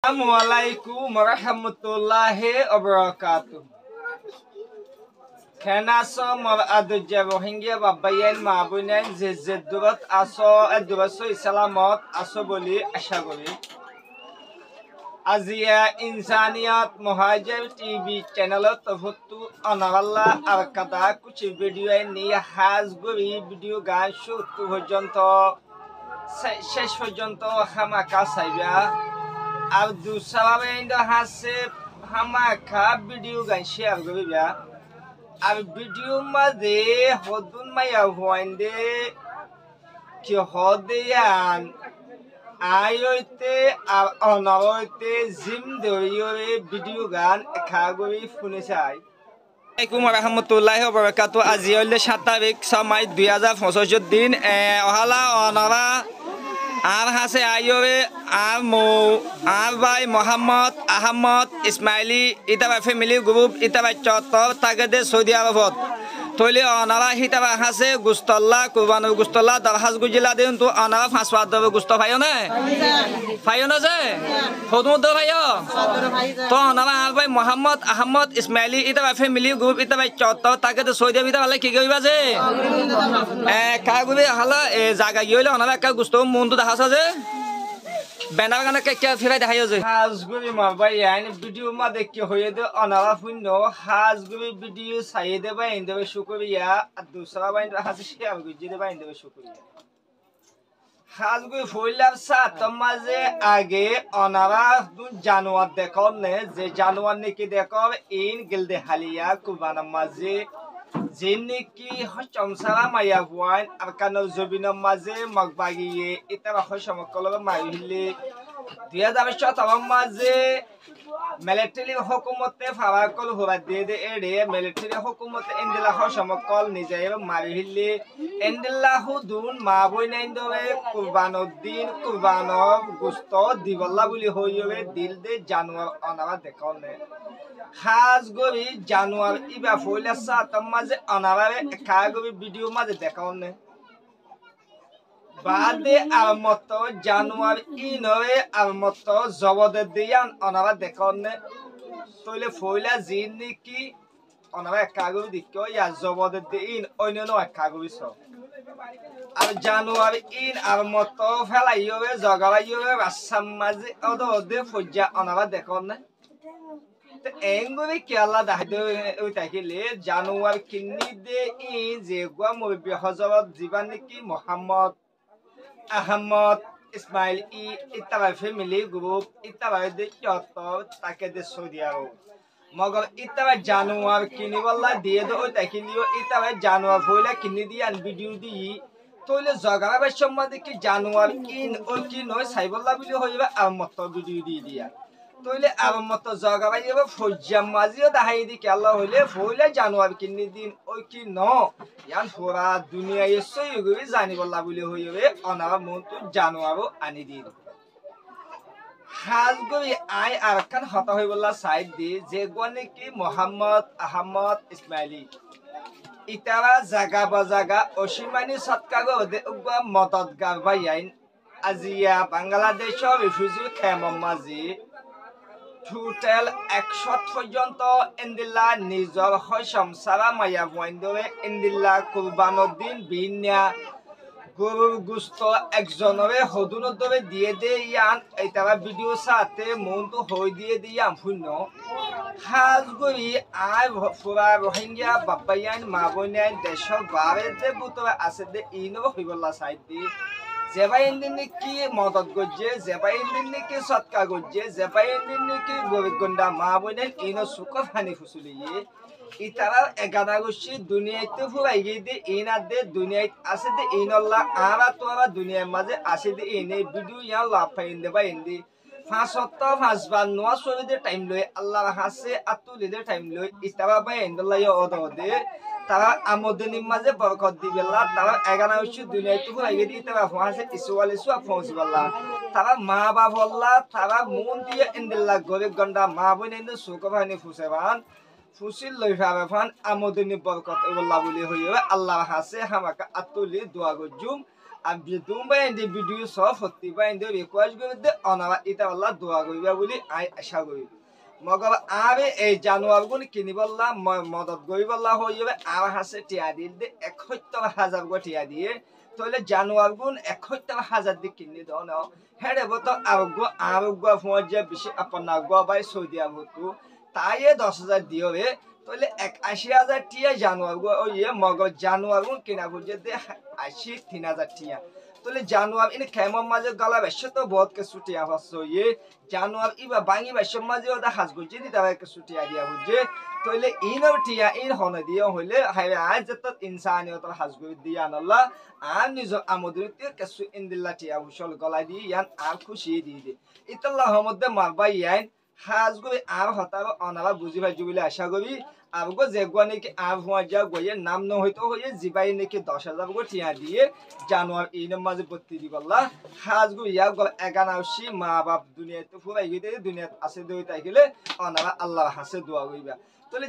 Assalamualaikum warahmatullahi wabarakatuh. Kenaso mar adujja rohingya babayen mabunen zezdurat aso aduraso islamot aso boli asha kori. Azia insaniyat muhajir TV channelot hottu anawalla arkada kuch video niye haz gori video gan shoot porjonto শেষ পর্যন্ত হামাকা সাইবা আর দুসাবে Indo হাসে হামাকা video গান share করিবা আর video মাঝে হদুন মাইয়া হইন্দে কি হদিয়ান আইতে আর অনবইতে gym দইরে video গান খাগরি শুনে চাই আসসালামু আলাইকুম রাহমাতুল্লাহি ওয়া বারাকাতুহু আজি হইলে 7 তারিখ 6 মার্চ 2025 দিন ওহালা অনরা আর হাসে আইরে আর মো আর ভাই মোহাম্মদ আহমদ ইসমাইলি ইতাবা ফ্যামিলি গ্রুপ ইতাবা চত্বর তাগেদে সৌদি আরবত তৈলি অনারা হিতাবা হাসে গুস্তল্লা কুরবানুর গুস্তল্লা দরহাজ গুজিলা দেন তো অনারা ফাঁসওয়াদ দেবে গুস্ত ভাইও না ভাইও না যে হদমুদ ভাইও তো অনারা আর ভাই মোহাম্মদ আহমদ ইসমাইলি ইতাবা ফ্যামিলি গ্রুপ ইতাবা চত্বর তাগেদে সৌদি আরব ইতাবা কি কইবা যে কাগুবে হালা জায়গা গইলে অনারা কা গুস্ত মন্দ দেখাছ যে বেনার গানে কে ফিরাই দেখাইও যে হাজগুবি মারবাই আইন ভিডিও মা দেখি হয়ে দে অনারা শূন্য হাজগুবি ভিডিও চাই দেবা ইন্দেবে শুকরিয়া আর দুসরা বাইন হাসি শেয়ার গুজি দেবা ইন্দেবে শুকরিয়া হাজগুবি ফইলার সাত মাঝে আগে অনারা জানোয়ার দেখর নে যে জানোয়ার নাকি দেখর ইন গিলদে হালিয়া কুরবানার মাঝে Jiniki hochamsara maya buan arkano zobino maze magbagiye itaba hoshamakolo mahile dia dabe chota maze military hukumote farakol huba de ere military hukumote endila hoshamakol nijaye marihile endilla hudun maboy naindobe qurbanuddin qurbanov gusto diwalla buli hoyobe dilde januar onara dekone খাস Gobi জানুয়ার ইবা ফইলা সাতম মাঝে অনারারে খাগবি video মাঝে দেখাও নে বাদে আর মত জানুয়ার ইনরে আর মত জবদে দিয়ান অনারা দেখাও নে তইলে ফইলা জিন কি অনারা খাগবি দিকো ইয়া জবদে দিন অন্যনো খাগবি সব আর জানুয়ার ইন আর মত ফেলাইবে জগালাইবে রাসাম মাঝে অদে ফজ্জা অনারা দেখাও নে Enguri kiala dahdo utakile Januar kinni de in je gwa mo bi hazarat jiban ki Muhammad Ahmad Ismail itaba family group itaba de chotor take de Saudi Arab magar itaba Januar kinni walla diye do utakilio itaba Januar hoila kinni diyan video di toile jagara ba sammade ki Januar in o ki noy saiballa bili hoiba amotto video di diya তইলে আমার মত জায়গা বাইবে ফজ্জা মাজিও দেখাই দি কেলা হইলে ফইলে জানুয়ার কিনি দিন ওই কি ন ইয়ান পুরা দুনিয়া এসই গবি জানিবলা বলি হইবে অনাবা মন্ত জানুয়ারও আনি দিন হাজ Gobi I Arkan Hota হইবলা side দি যে গনে কি মোহাম্মদ আহমদ ইসমাইলি ইতারা জায়গা বাজাগা অসীমানি সৎকাগো দে উগা মদতগার ভাইয়াইন আজিয়া বাংলাদেশ রিফিউজি খেমম মাজি Total একশত পর্যন্ত ইন্দিল্লা নিজর হইসমসারা মায়া বইন্দরে ইন্দিল্লা কুরবানুদ্দিন বিন্যা গরুর গুস্ত একজনরে হদুনত দরে দিয়ে দে ইয়ান এইতারা ভিডিও সাথে মনটো হই দিয়ে দিয়াম শূন্য হাজগরি আই পুরা রোহিঙ্গা বাবায়ান মাবনাইন দেশর বারে দে বুতরা আছে দে ইনো হইবলা সাইড দি যেবাই ইন্দিন কি মদত গজ্জে যেবাই ইন্দিন কি সৎকা গজ্জে যেবাই ইন্দিন কি গরিবগন্ডা মা বইনেন ইনো সুখ ফানি ফুসুলিয়ে ইতারা এগানা গছি দুনিয়াতে ফুরাই গিয়ে ইনা দে দুনিয়াত আছে দে ইনল্লা আরা তোরা দুনিয়ার মাঝে আছে দে ইনে ভিডিও ইয়া লাফাইন দেবা ইন্দি 5 নোয়া সরিদে টাইম লই আল্লাহ হাসে আতুলিদে টাইম লই ইতারা বাই ইনল্লা ইয়া ওদে তারা আমদনির মাঝে বরকত দিবেলা তারা এগানা হচ্ছে দুনিয়াতে ফুরাই গিয়ে তারা ফাঁসে ইসওয়ালে সুয়া পৌঁছিবেলা তারা মা বাপ হল্লা তারা মন দিয়ে ইন্দিল্লা গরিব গন্ডা মা বই নেন সুখ ভানি ফুসেবান ফুসিল লই ফাবে ফান আমদনি বরকত বল্লা বলি হইবে আল্লাহ হাসে হামাকা আতুলি দোয়া গজুম আর বিদুম বাইন্দে ভিডিও সব হত্তি বাইন্দে রিকোয়েস্ট করে দে অনাবা ইতা আল্লাহ দোয়া করিবা বলি আই আশা করি মগব আবে এই জানুয়ার গুণ কিনিবল্লা মদত গরিবল্লা হয়ে যাবে আর হাসে টিয়া দিল দে ৭১,০০০ গো টিয়া দিয়ে তাহলে জানুয়ার গুণ ৭১,০০০ দিয়ে কিনে দাও না হেরে বতো আরোগ্য ফোঁজে বেশি আপনার গো বাই সৌদি আরবতো তাই ১০,০০০ দিও রে তাহলে ৮১,০০০ টিয়া জানুয়ার গো ইয়ে মগ জানুয়ার গুণ কিনা বুঝে দে ৮৩,০০০ টিয়া তাহলে জানুয়ার ইনে কেমন মাঝে গলা বেশ তো বহুত কে ছুটিয়া হচ্ছে ইয়ে জানুয়ার ইবা বাঙি বেশ মাঝে ওটা হাজ গুজি দি তারা কে ছুটিয়া দিয়া বুঝে তাহলে ইনও টিয়া ইন হনে দিয়া হইলে হাই আজ যত ইনসানিয়ত হাজ গুজি দিয়া আনাল্লাহ আর নিজ আমদুরতে কেসু ইনদিল্লা টিয়া হুসল গলা দি ইয়ান আর খুশি দি দে ইতাল্লাহ মধ্যে মারবা ইয়ান হাজ গুজি আর হতার অনারা বুঝি ভাই বলে আশা করি আবগো যেগুয়া নাকি আব হওয়া যা গইয়ে নাম ন হইতো হইয়ে জিবাই নাকি ১০,০০০ গো টিয়া দিয়ে জানুয়ার ইনের মাঝে ভর্তি দিবাল্লা হাজ গো ইয়া গল এগানাউসি মা বাপ দুনিয়াতে ফুরাই গইতে দুনিয়াত আছে দই তাইলে অনারা আল্লাহর হাসে দোয়া কইবা তাহলে